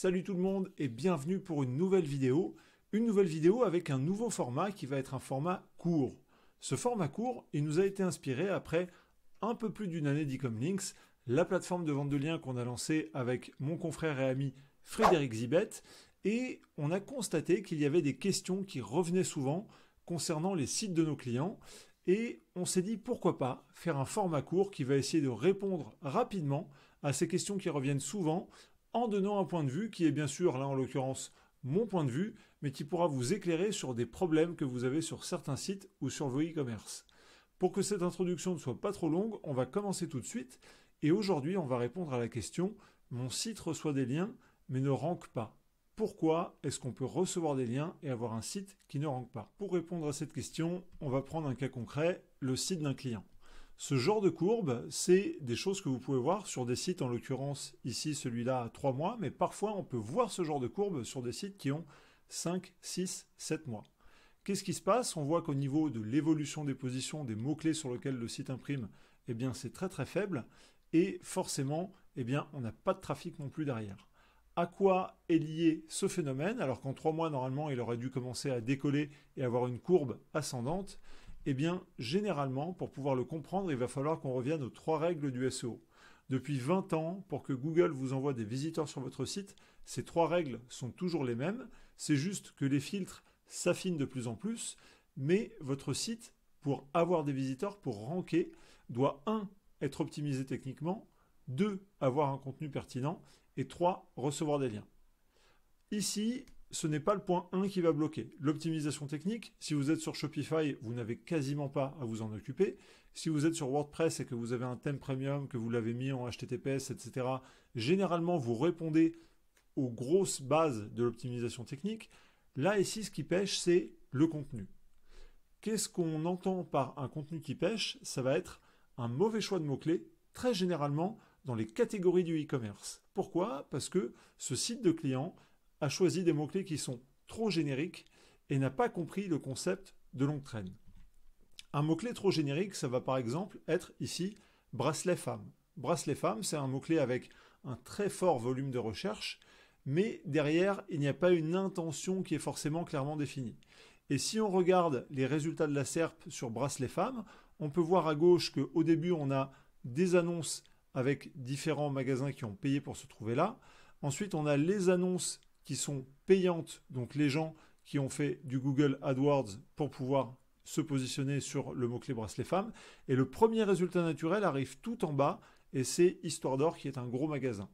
Salut tout le monde et bienvenue pour une nouvelle vidéo. Une nouvelle vidéo avec un nouveau format qui va être un format court. Ce format court, il nous a été inspiré après un peu plus d'une année d'Ecomlinks, la plateforme de vente de liens qu'on a lancée avec mon confrère et ami Frédéric Zibet. Et on a constaté qu'il y avait des questions qui revenaient souvent concernant les sites de nos clients. Et on s'est dit pourquoi pas faire un format court qui va essayer de répondre rapidement à ces questions qui reviennent souvent en donnant un point de vue qui est bien sûr, là en l'occurrence, mon point de vue, mais qui pourra vous éclairer sur des problèmes que vous avez sur certains sites ou sur vos e-commerce. Pour que cette introduction ne soit pas trop longue, on va commencer tout de suite. Et aujourd'hui, on va répondre à la question « Mon site reçoit des liens, mais ne rank pas ». Pourquoi est-ce qu'on peut recevoir des liens et avoir un site qui ne rank pas? Pour répondre à cette question, on va prendre un cas concret, le site d'un client. Ce genre de courbe, c'est des choses que vous pouvez voir sur des sites, en l'occurrence ici celui-là à 3 mois, mais parfois on peut voir ce genre de courbe sur des sites qui ont 5, 6, 7 mois. Qu'est-ce qui se passe? On voit qu'au niveau de l'évolution des positions, des mots-clés sur lesquels le site imprime, eh bien c'est très très faible et forcément, eh bien on n'a pas de trafic non plus derrière. À quoi est lié ce phénomène? Alors qu'en 3 mois, normalement, il aurait dû commencer à décoller et avoir une courbe ascendante. Eh bien, généralement, pour pouvoir le comprendre, il va falloir qu'on revienne aux 3 règles du SEO. Depuis 20 ans, pour que Google vous envoie des visiteurs sur votre site, ces 3 règles sont toujours les mêmes. C'est juste que les filtres s'affinent de plus en plus, mais votre site, pour avoir des visiteurs, pour ranker, doit 1. Être optimisé techniquement, 2. Avoir un contenu pertinent, et 3. Recevoir des liens. Ici, ce n'est pas le point 1 qui va bloquer. L'optimisation technique, si vous êtes sur Shopify, vous n'avez quasiment pas à vous en occuper. Si vous êtes sur WordPress et que vous avez un thème premium, que vous l'avez mis en HTTPS, etc., généralement, vous répondez aux grosses bases de l'optimisation technique. Là, ici, ce qui pêche, c'est le contenu. Qu'est-ce qu'on entend par un contenu qui pêche? Ça va être un mauvais choix de mots-clés, très généralement dans les catégories du e-commerce. Pourquoi? Parce que ce site de client a choisi des mots-clés qui sont trop génériques et n'a pas compris le concept de longue traîne. Un mot-clé trop générique, ça va par exemple être ici bracelet femme. Bracelet femme, c'est un mot-clé avec un très fort volume de recherche, mais derrière, il n'y a pas une intention qui est forcément clairement définie. Et si on regarde les résultats de la SERP sur bracelet femme, on peut voir à gauche qu'au début, on a des annonces avec différents magasins qui ont payé pour se trouver là. Ensuite, on a les annonces qui sont payantes, donc les gens qui ont fait du Google AdWords pour pouvoir se positionner sur le mot-clé bracelet femme. Et le premier résultat naturel arrive tout en bas, et c'est Histoire d'Or qui est un gros magasin.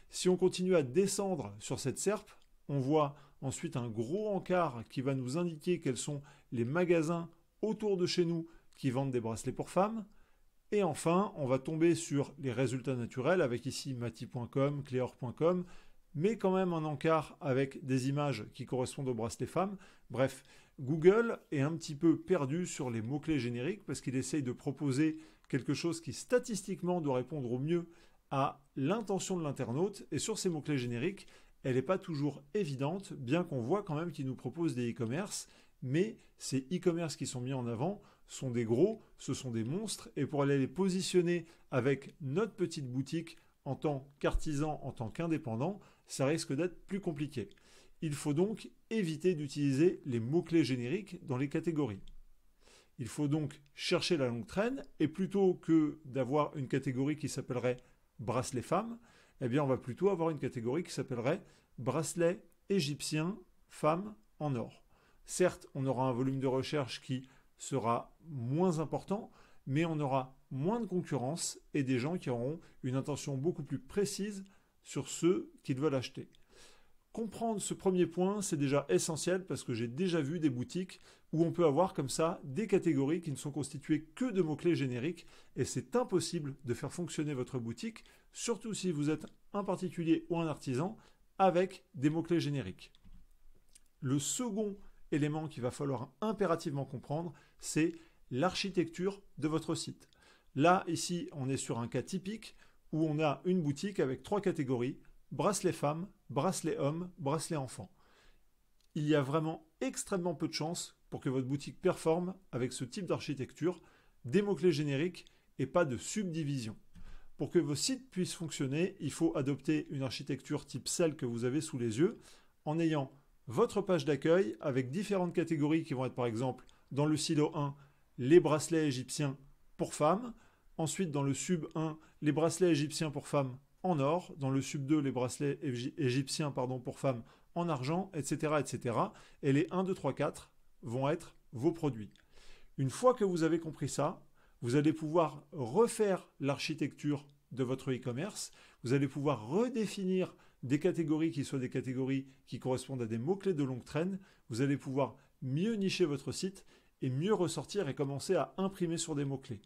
Si on continue à descendre sur cette SERP, on voit ensuite un gros encart qui va nous indiquer quels sont les magasins autour de chez nous qui vendent des bracelets pour femmes. Et enfin, on va tomber sur les résultats naturels avec ici mati.com, cleor.com, mais quand même un encart avec des images qui correspondent aux bracelets femmes. Bref, Google est un petit peu perdu sur les mots-clés génériques parce qu'il essaye de proposer quelque chose qui statistiquement doit répondre au mieux à l'intention de l'internaute. Et sur ces mots-clés génériques, elle n'est pas toujours évidente, bien qu'on voit quand même qu'il nous propose des e-commerce. Mais ces e-commerce qui sont mis en avant sont des gros, ce sont des monstres. Et pour aller les positionner avec notre petite boutique en tant qu'artisan, en tant qu'indépendant, ça risque d'être plus compliqué. Il faut donc éviter d'utiliser les mots-clés génériques dans les catégories. Il faut donc chercher la longue traîne et plutôt que d'avoir une catégorie qui s'appellerait bracelet femme, eh bien on va plutôt avoir une catégorie qui s'appellerait bracelet égyptien femme en or. Certes, on aura un volume de recherche qui sera moins important, mais on aura moins de concurrence et des gens qui auront une intention beaucoup plus précise sur ceux qu'ils veulent acheter. Comprendre ce premier point, c'est déjà essentiel parce que j'ai déjà vu des boutiques où on peut avoir comme ça des catégories qui ne sont constituées que de mots-clés génériques et c'est impossible de faire fonctionner votre boutique, surtout si vous êtes un particulier ou un artisan, avec des mots-clés génériques. Le second élément qu'il va falloir impérativement comprendre, c'est l'architecture de votre site. Là, ici, on est sur un cas typique où on a une boutique avec 3 catégories, bracelet femme, bracelet homme, bracelet enfant. Il y a vraiment extrêmement peu de chances pour que votre boutique performe avec ce type d'architecture, des mots-clés génériques et pas de subdivision. Pour que vos sites puissent fonctionner, il faut adopter une architecture type celle que vous avez sous les yeux, en ayant votre page d'accueil avec différentes catégories qui vont être par exemple dans le silo 1, les bracelets égyptiens pour femmes, ensuite dans le sub 1, les bracelets égyptiens pour femmes en or, dans le sub 2, les bracelets égyptiens pour femmes en argent, etc., etc. Et les 1, 2, 3, 4 vont être vos produits. Une fois que vous avez compris ça, vous allez pouvoir refaire l'architecture de votre e-commerce. Vous allez pouvoir redéfinir des catégories qui soient des catégories qui correspondent à des mots-clés de longue traîne. Vous allez pouvoir mieux nicher votre site et mieux ressortir et commencer à imprimer sur des mots-clés.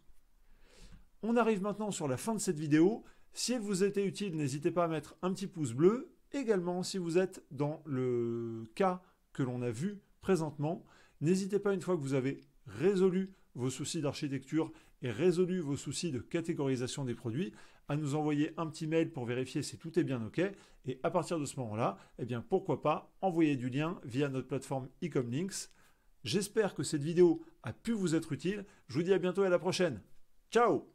On arrive maintenant sur la fin de cette vidéo. Si elle vous a été utile, n'hésitez pas à mettre un petit pouce bleu. Également, si vous êtes dans le cas que l'on a vu présentement, n'hésitez pas, une fois que vous avez résolu vos soucis d'architecture et résolu vos soucis de catégorisation des produits, à nous envoyer un petit mail pour vérifier si tout est bien OK. Et à partir de ce moment-là, eh bien, pourquoi pas envoyer du lien via notre plateforme Ecomlinks. J'espère que cette vidéo a pu vous être utile. Je vous dis à bientôt et à la prochaine. Ciao!